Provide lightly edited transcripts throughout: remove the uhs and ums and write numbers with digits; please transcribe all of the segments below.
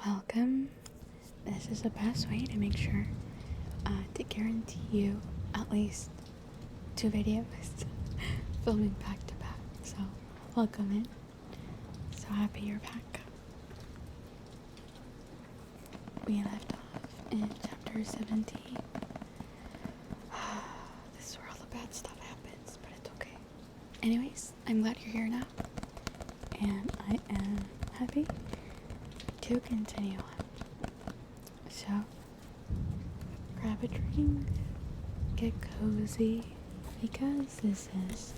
Welcome. This is the best way to make sure to guarantee you at least 2 videos filming back to back. So, welcome in. So happy you're back. We left off in chapter 17. This is where all the bad stuff happens, but it's okay. Anyways, I'm glad you're here now. And I am happy to continue on. So, grab a drink, get cozy, because this is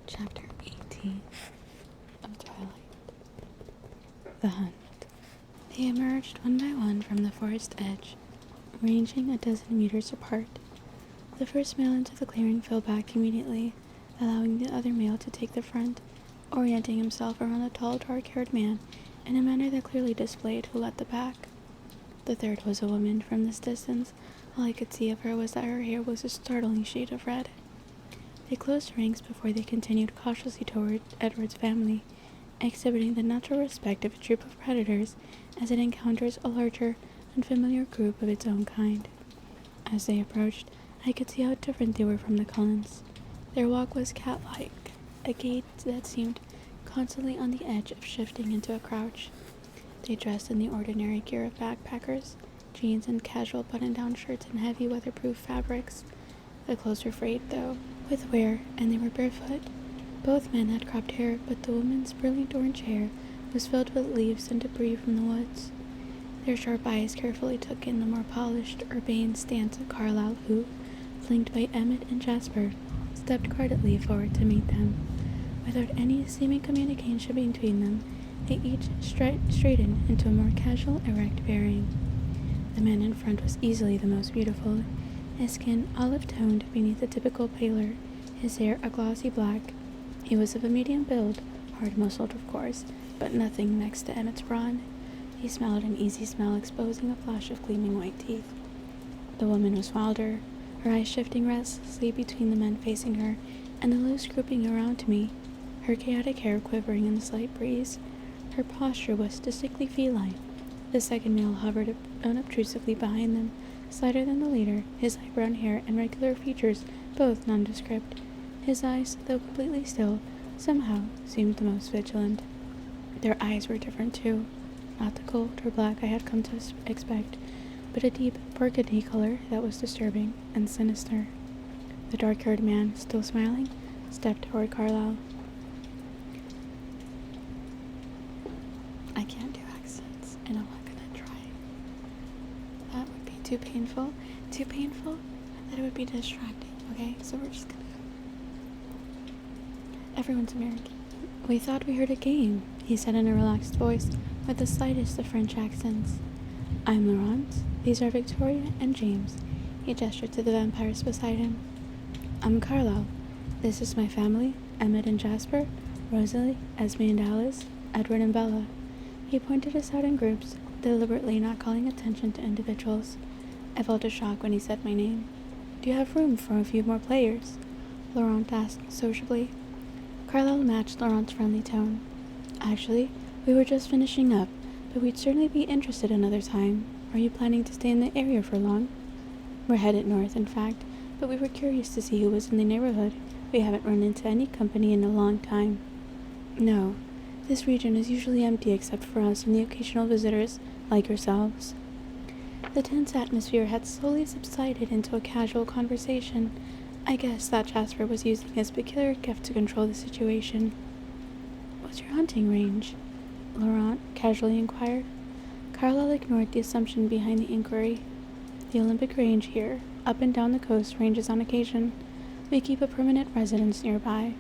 chapter 18 of Twilight. The Hunt. They emerged one by one from the forest edge, ranging a dozen meters apart. The first male into the clearing fell back immediately, allowing the other male to take the front, orienting himself around the tall, dark-haired man in a manner that clearly displayed who led the pack. The third was a woman. From this distance, all I could see of her was that her hair was a startling shade of red. They closed ranks before they continued cautiously toward Edward's family, exhibiting the natural respect of a troop of predators as it encounters a larger, unfamiliar group of its own kind. As they approached, I could see how different they were from the Cullens. Their walk was cat-like, a gait that seemed constantly on the edge of shifting into a crouch. They dressed in the ordinary gear of backpackers, jeans and casual button-down shirts and heavy weatherproof fabrics. The clothes were frayed, though, with wear, and they were barefoot. Both men had cropped hair, but the woman's brilliant orange hair was filled with leaves and debris from the woods. Their sharp eyes carefully took in the more polished, urbane stance of Carlyle, who, flanked by Emmett and Jasper, stepped guardedly forward to meet them. Without any seeming communication between them, they each straightened into a more casual, erect bearing. The man in front was easily the most beautiful, his skin olive-toned beneath the typical pallor, his hair a glossy black. He was of a medium build, hard-muscled of course, but nothing next to Emmett's brawn. He smiled an easy smile, exposing a flash of gleaming white teeth. The woman was wilder, her eyes shifting restlessly between the men facing her and the loose grouping around me, her chaotic hair quivering in the slight breeze. Her posture was distinctly feline. The second male hovered unobtrusively behind them, slighter than the leader, his light brown hair and regular features both nondescript. His eyes, though completely still, somehow seemed the most vigilant. Their eyes were different too, not the gold or black I had come to expect, but a deep burgundy color that was disturbing and sinister. The dark-haired man, still smiling, stepped toward Carlyle. I can't do accents, and I'm not gonna try. That would be too painful that it would be distracting, okay? So we're just gonna... Everyone's American. We thought we heard a game, he said in a relaxed voice, with the slightest of French accents. I'm Laurent. These are Victoria and James. He gestured to the vampires beside him. I'm Carlyle. This is my family, Emmett and Jasper, Rosalie, Esme and Alice, Edward and Bella. He pointed us out in groups, deliberately not calling attention to individuals. I felt a shock when he said my name. Do you have room for a few more players? Laurent asked sociably. Carlyle matched Laurent's friendly tone. Actually, we were just finishing up, but we'd certainly be interested another time. Are you planning to stay in the area for long? We're headed north, in fact, but we were curious to see who was in the neighborhood. We haven't run into any company in a long time. No. This region is usually empty except for us and the occasional visitors, like yourselves. The tense atmosphere had slowly subsided into a casual conversation. I guess that Jasper was using his peculiar gift to control the situation. What's your hunting range? Laurent casually inquired. Carlyle ignored the assumption behind the inquiry. The Olympic Range here, up and down the coast, ranges on occasion. We keep a permanent residence nearby.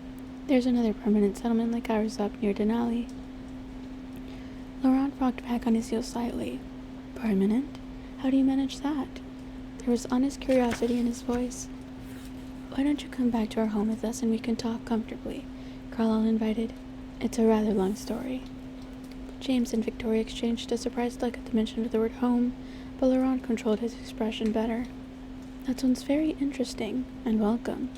There's another permanent settlement like ours up near Denali. Laurent rocked back on his heels slightly. Permanent? How do you manage that? There was honest curiosity in his voice. Why don't you come back to our home with us and we can talk comfortably? Carlyle invited. It's a rather long story. James and Victoria exchanged a surprised look at the mention of the word home, but Laurent controlled his expression better. That sounds very interesting, and welcome.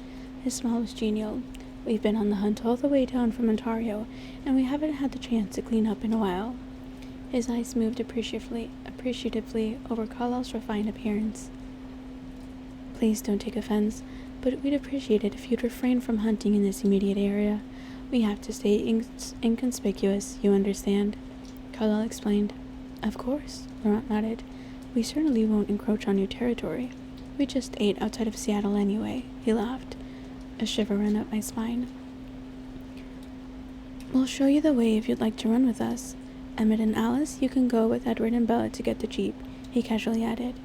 His smile was genial. We've been on the hunt all the way down from Ontario, and we haven't had the chance to clean up in a while. His eyes moved appreciatively over Carlisle's refined appearance. Please don't take offense, but we'd appreciate it if you'd refrain from hunting in this immediate area. We have to stay inconspicuous, you understand? Carlisle explained. Of course, Laurent nodded. We certainly won't encroach on your territory. We just ate outside of Seattle anyway, he laughed. A shiver ran up my spine. We'll show you the way if you'd like to run with us. Emmett and Alice, you can go with Edward and Bella to get the jeep, he casually added.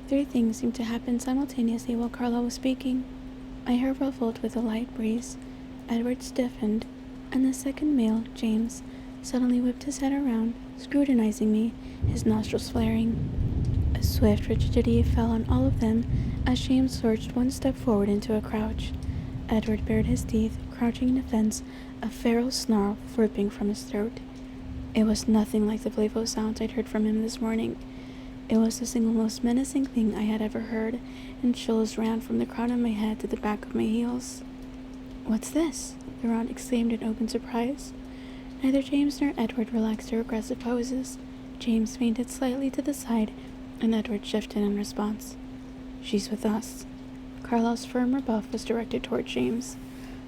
3 things seemed to happen simultaneously while Carlisle was speaking. My hair ruffled with a light breeze. Edward stiffened, and the second male, James, suddenly whipped his head around, scrutinizing me, his nostrils flaring. A swift rigidity fell on all of them as James lurched one step forward into a crouch. Edward bared his teeth, crouching in defense, a feral snarl ripping from his throat. It was nothing like the playful sounds I'd heard from him this morning. It was the single most menacing thing I had ever heard, and chills ran from the crown of my head to the back of my heels. What's this? Laurent exclaimed in open surprise. Neither James nor Edward relaxed their aggressive poses. James fainted slightly to the side, and Edward shifted in response. She's with us. Carlisle's firm rebuff was directed toward James.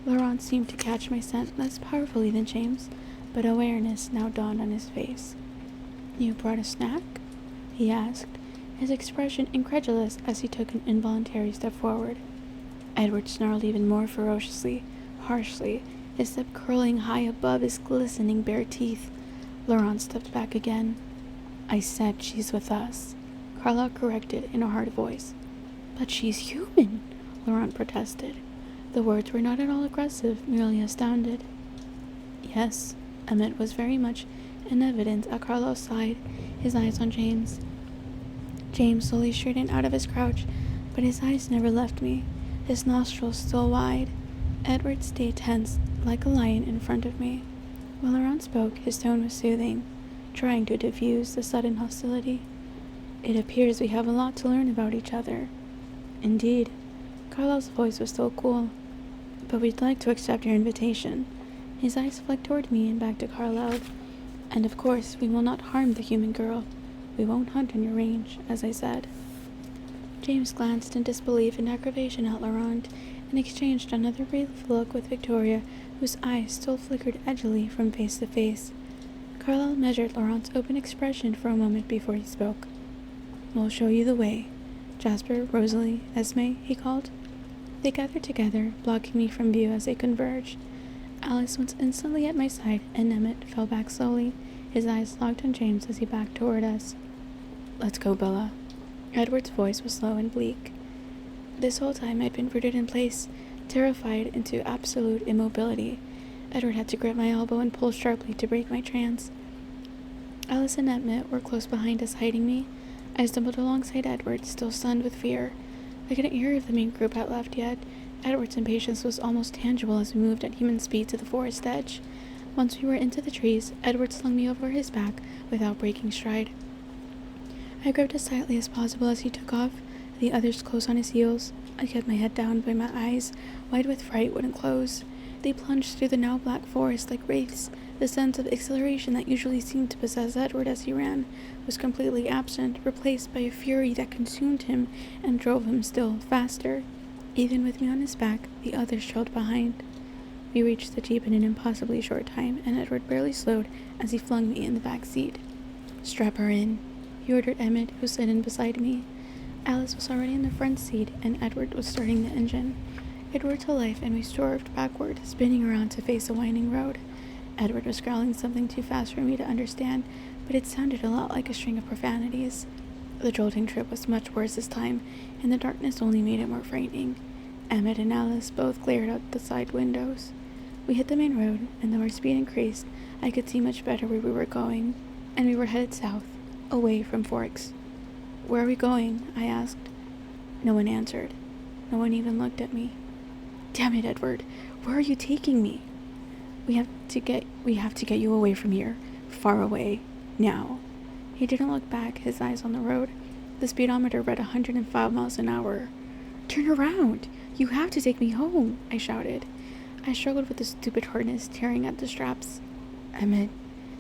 Laurent seemed to catch my scent less powerfully than James, but awareness now dawned on his face. You brought a snack? He asked, his expression incredulous as he took an involuntary step forward. Edward snarled even more ferociously, harshly, his lip curling high above his glistening bare teeth. Laurent stepped back again. I said she's with us, Carlisle corrected in a hard voice. But she's human, Laurent protested. The words were not at all aggressive, merely astounded. Yes, Emmett was very much in evidence at Carlisle's side, his eyes on James. James slowly straightened out of his crouch, but his eyes never left me, his nostrils still wide. Edward stayed tense, like a lion in front of me. When Laurent spoke, his tone was soothing, trying to diffuse the sudden hostility. It appears we have a lot to learn about each other. Indeed. Carlisle's voice was still cool. But we'd like to accept your invitation. His eyes flicked toward me and back to Carlisle. And of course, we will not harm the human girl. We won't hunt on your range, as I said. James glanced in disbelief and aggravation at Laurent, and exchanged another brief look with Victoria, whose eyes still flickered edgily from face to face. Carlisle measured Laurent's open expression for a moment before he spoke. We'll show you the way. Jasper, Rosalie, Esme, he called. They gathered together, blocking me from view as they converged. Alice was instantly at my side, and Emmett fell back slowly, his eyes locked on James as he backed toward us. Let's go, Bella. Edward's voice was low and bleak. This whole time I'd been rooted in place, terrified into absolute immobility. Edward had to grip my elbow and pull sharply to break my trance. Alice and Emmett were close behind us, hiding me. I stumbled alongside Edward, still stunned with fear. I couldn't hear if the main group had left yet. Edward's impatience was almost tangible as we moved at human speed to the forest edge. Once we were into the trees, Edward slung me over his back without breaking stride. I gripped as tightly as possible as he took off, the others close on his heels. I kept my head down, but my eyes, wide with fright, wouldn't close. They plunged through the now black forest like wraiths. The sense of exhilaration that usually seemed to possess Edward as he ran was completely absent, replaced by a fury that consumed him and drove him still faster. Even with me on his back, the others trailed behind. We reached the jeep in an impossibly short time, and Edward barely slowed as he flung me in the back seat. Strap her in, he ordered Emmett, who slid in beside me. Alice was already in the front seat, and Edward was starting the engine. It roared to life, and we swerved backward, spinning around to face a winding road. Edward was growling something too fast for me to understand, but it sounded a lot like a string of profanities. The jolting trip was much worse this time, and the darkness only made it more frightening. Emmett and Alice both glared out the side windows. We hit the main road, and though our speed increased, I could see much better where we were going, and we were headed south, away from Forks. Where are we going? I asked. No one answered. No one even looked at me. Damn it, Edward, where are you taking me? We have to get you away from here. Far away. Now. He didn't look back, his eyes on the road. The speedometer read 105 miles an hour. Turn around! You have to take me home, I shouted. I struggled with the stupid harness, tearing at the straps. Emmett,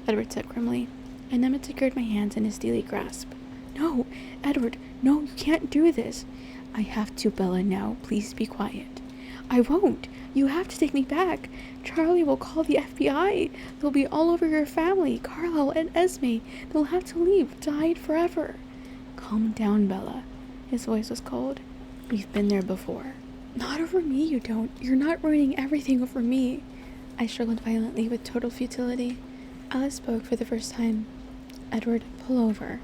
Edward said grimly, and Emmett secured my hands in his steely grasp. No, Edward, no, you can't do this. I have to, Bella, now. Please be quiet. I won't. You have to take me back. Charlie will call the FBI. They'll be all over your family, Carlisle and Esme. They'll have to leave, to hide forever. Calm down, Bella. His voice was cold. We've been there before. Not over me, you don't. You're not ruining everything over me. I struggled violently with total futility. Alice spoke for the first time. Edward, pull over.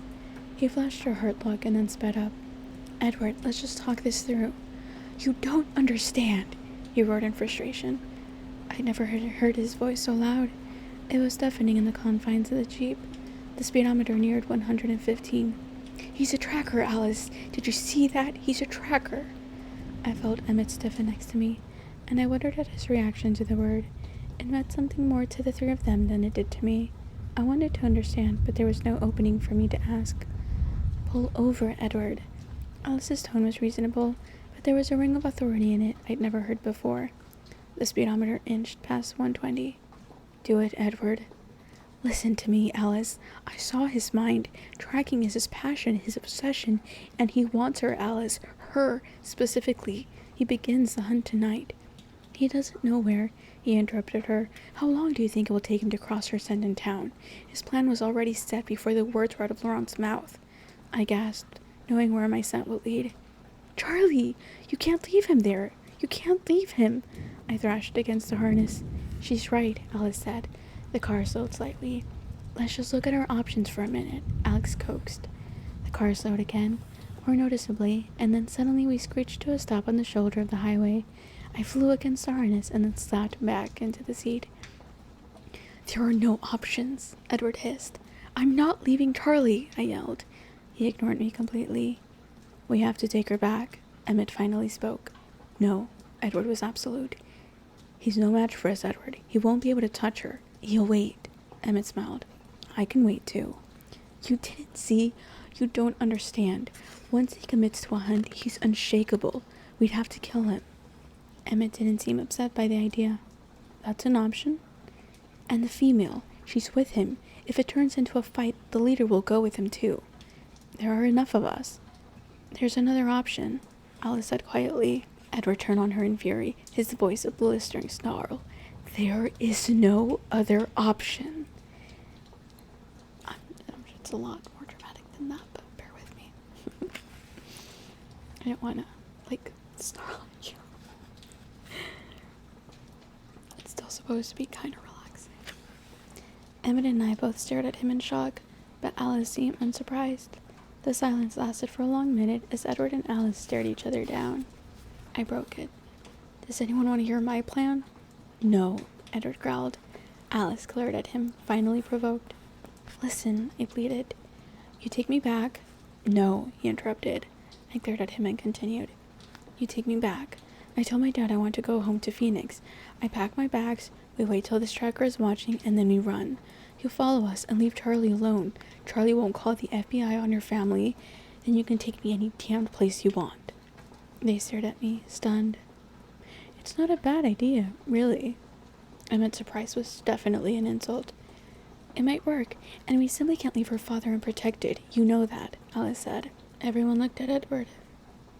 He flashed her hurt look and then sped up. Edward, let's just talk this through. You don't understand, he roared in frustration. I'd never heard his voice so loud. It was deafening in the confines of the Jeep. The speedometer neared 115. He's a tracker, Alice. Did you see that? He's a tracker. I felt Emmett stiffen next to me, and I wondered at his reaction to the word. It meant something more to the three of them than it did to me. I wanted to understand, but there was no opening for me to ask. Pull over, Edward. Alice's tone was reasonable, but there was a ring of authority in it I'd never heard before. The speedometer inched past 120. Do it, Edward. Listen to me, Alice. I saw his mind. Tracking is his passion, his obsession, and he wants her, Alice. Her, specifically. He begins the hunt tonight. He doesn't know where, he interrupted her. How long do you think it will take him to cross her scent in town? His plan was already set before the words were out of Laurent's mouth. I gasped, knowing where my scent would lead. Charlie! You can't leave him there! You can't leave him! I thrashed against the harness. She's right, Alice said. The car slowed slightly. Let's just look at our options for a minute, Alex coaxed. The car slowed again, more noticeably, and then suddenly we screeched to a stop on the shoulder of the highway. I flew against the harness and then slapped back into the seat. There are no options, Edward hissed. I'm not leaving Charlie, I yelled. He ignored me completely. We have to take her back, Emmett finally spoke. No, Edward was absolute. He's no match for us, Edward. He won't be able to touch her. He'll wait, Emmett smiled. I can wait too. You didn't see? You don't understand. Once he commits to a hunt, he's unshakable. We'd have to kill him. Emmett didn't seem upset by the idea. That's an option. And the female, she's with him. If it turns into a fight, the leader will go with him too. There are enough of us. There's another option, Alice said quietly. Edward turned on her in fury, his voice a blistering snarl. There is no other option. It's a lot more dramatic than that, but bear with me. I didn't want to, snarl at you. It's still supposed to be kind of relaxing. Emmett and I both stared at him in shock, but Alice seemed unsurprised. The silence lasted for a long minute as Edward and Alice stared each other down. I broke it. Does anyone want to hear my plan? No, Edward growled. Alice glared at him, finally provoked. Listen, I pleaded. You take me back? No, he interrupted. I glared at him and continued. You take me back. I tell my dad I want to go home to Phoenix. I pack my bags, we wait till this tracker is watching, and then we run. He'll follow us and leave Charlie alone. Charlie won't call the FBI on your family, and you can take me any damned place you want. They stared at me, stunned. It's not a bad idea, really. Emmett's surprise was definitely an insult. It might work, and we simply can't leave her father unprotected. You know that, Alice said. Everyone looked at Edward.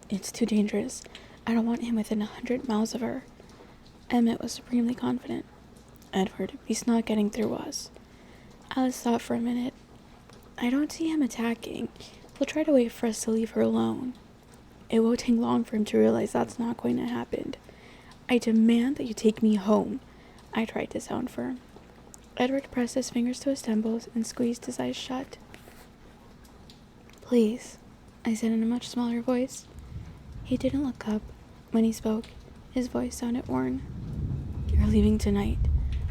It's too dangerous. I don't want him within 100 miles of her. Emmett was supremely confident. Edward, he's not getting through us. Alice thought for a minute. I don't see him attacking. He'll try to wait for us to leave her alone. It won't take long for him to realize that's not going to happen. I demand that you take me home. I tried to sound firm. Edward pressed his fingers to his temples and squeezed his eyes shut. Please, I said in a much smaller voice. He didn't look up. When he spoke, his voice sounded worn. You're leaving tonight,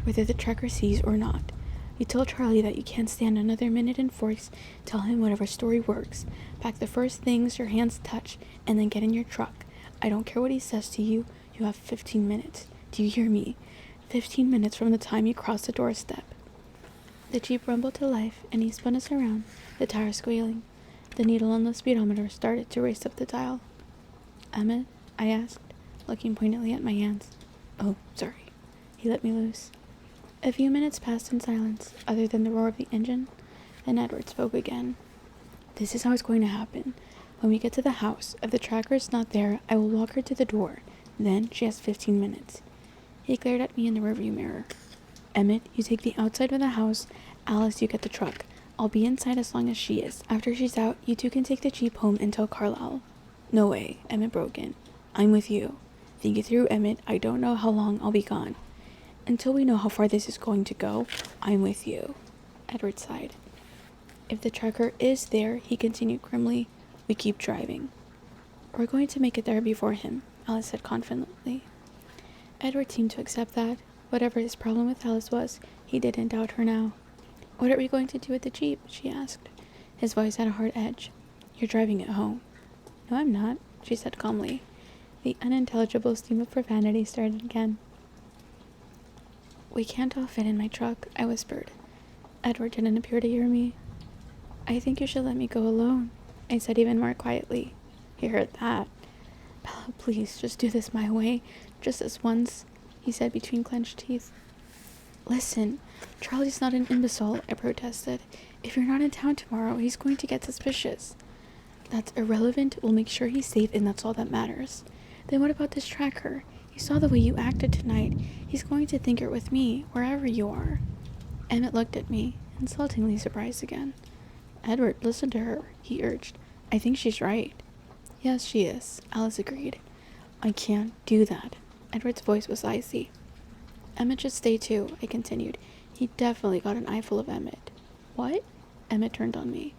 whether the tracker sees or not. You tell Charlie that you can't stand another minute in Forks. Tell him whatever story works. Pack the first things your hands touch, and then get in your truck. I don't care what he says to you. You have 15 minutes. Do you hear me? 15 minutes from the time you cross the doorstep. The Jeep rumbled to life, and he spun us around, the tires squealing. The needle on the speedometer started to race up the dial. Emmett? I asked, looking pointedly at my hands. Oh, sorry. He let me loose. A few minutes passed in silence, other than the roar of the engine. Then Edward spoke again. This is how it's going to happen. When we get to the house, if the tracker is not there, I will walk her to the door. Then she has 15 minutes. He glared at me in the rearview mirror. Emmett, you take the outside of the house. Alice, you get the truck. I'll be inside as long as she is. After she's out, you two can take the Jeep home and tell Carlisle. No way, Emmett broke in. I'm with you. Think it through, Emmett. I don't know how long I'll be gone. Until we know how far this is going to go, I'm with you. Edward sighed. If the tracker is there, he continued grimly, we keep driving. We're going to make it there before him, Alice said confidently. Edward seemed to accept that. Whatever his problem with Alice was, he didn't doubt her now. What are we going to do with the Jeep? She asked. His voice had a hard edge. You're driving it home. No, I'm not, she said calmly. The unintelligible stream of profanity started again. We can't all fit in my truck, I whispered. Edward didn't appear to hear me. I think you should let me go alone, I said even more quietly. He heard that. Bella, please, just do this my way, just this once, he said between clenched teeth. Listen, Charlie's not an imbecile, I protested. If you're not in town tomorrow, he's going to get suspicious. That's irrelevant, we'll make sure he's safe and that's all that matters. Then what about this tracker? He saw the way you acted tonight. He's going to think you're with me, wherever you are. Emmett looked at me, insultingly surprised again. Edward, listen to her, he urged. I think she's right. Yes, she is, Alice agreed. I can't do that. Edward's voice was icy. Emmett should stay too, I continued. He definitely got an eyeful of Emmett. What? Emmett turned on me.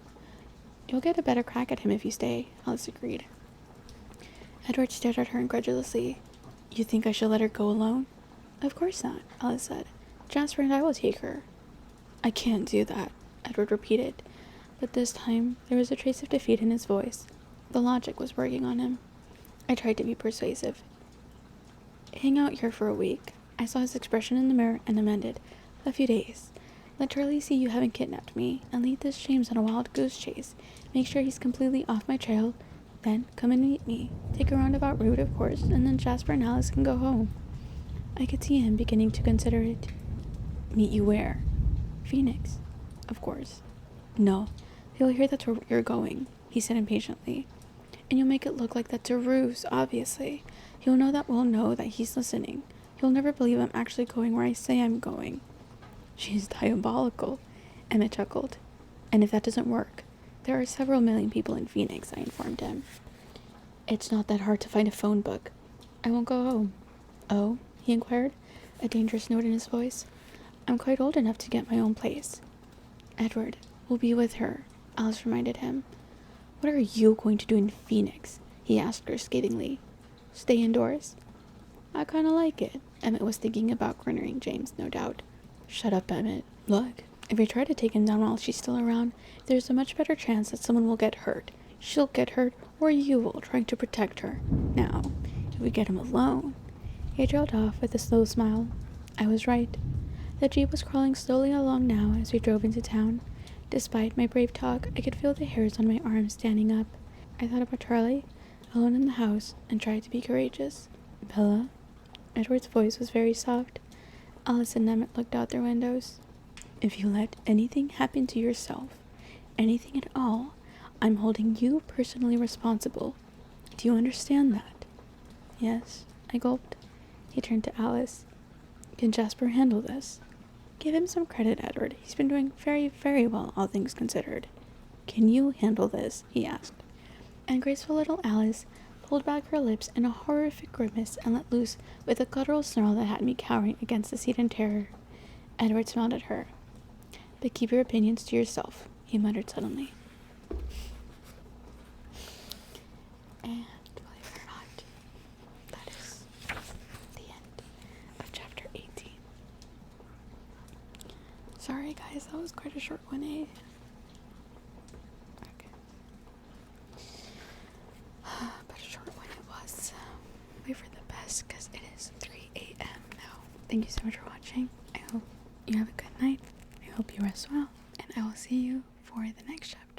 You'll get a better crack at him if you stay, Alice agreed. Edward stared at her incredulously. You think I should let her go alone? Of course not, Alice said. Jasper and I will take her. I can't do that, Edward repeated. But this time, there was a trace of defeat in his voice. The logic was working on him. I tried to be persuasive. Hang out here for a week. I saw his expression in the mirror and amended. A few days. Let Charlie see you haven't kidnapped me, and lead this James on a wild goose chase. Make sure he's completely off my trail. Then come and meet me. Take a roundabout route, of course, and then Jasper and Alice can go home. I could see him beginning to consider it. Meet you where? Phoenix. Of course. No. He'll hear that's where you're going, he said impatiently. And you'll make it look like that's a ruse, obviously. He'll know that we'll know that he's listening. He'll never believe I'm actually going where I say I'm going. She's diabolical, Emmett chuckled. And if that doesn't work, there are several million people in Phoenix, I informed him. It's not that hard to find a phone book. I won't go home. Oh? He inquired, a dangerous note in his voice. I'm quite old enough to get my own place. Edward, we'll be with her, Alice reminded him. What are you going to do in Phoenix? He asked her scathingly. Stay indoors? I kinda like it. Emmett was thinking about cornering James, no doubt. Shut up, Emmett. Look, if we try to take him down while she's still around, there's a much better chance that someone will get hurt. She'll get hurt, or you will, trying to protect her. Now, if we get him alone... He trailed off with a slow smile. I was right. The Jeep was crawling slowly along now as we drove into town. Despite my brave talk, I could feel the hairs on my arms standing up. I thought about Charlie, alone in the house, and tried to be courageous. Bella? Edward's voice was very soft. Alice and Emmett looked out their windows. If you let anything happen to yourself, anything at all, I'm holding you personally responsible. Do you understand that? Yes, I gulped. He turned to Alice. Can Jasper handle this? Give him some credit, Edward. He's been doing very, very well, all things considered. Can you handle this? He asked. And graceful little Alice pulled back her lips in a horrific grimace and let loose with a guttural snarl that had me cowering against the seat in terror. Edward smiled at her. But keep your opinions to yourself, he muttered suddenly. And believe it or not, that is the end of chapter 18. Sorry guys, that was quite a short one, eh? Okay. But a short one it was. Wait for the best, because it is 3 a.m. now. Thank you so much for watching. I hope you have a good night. I hope you rest well. And I will see you for the next chapter.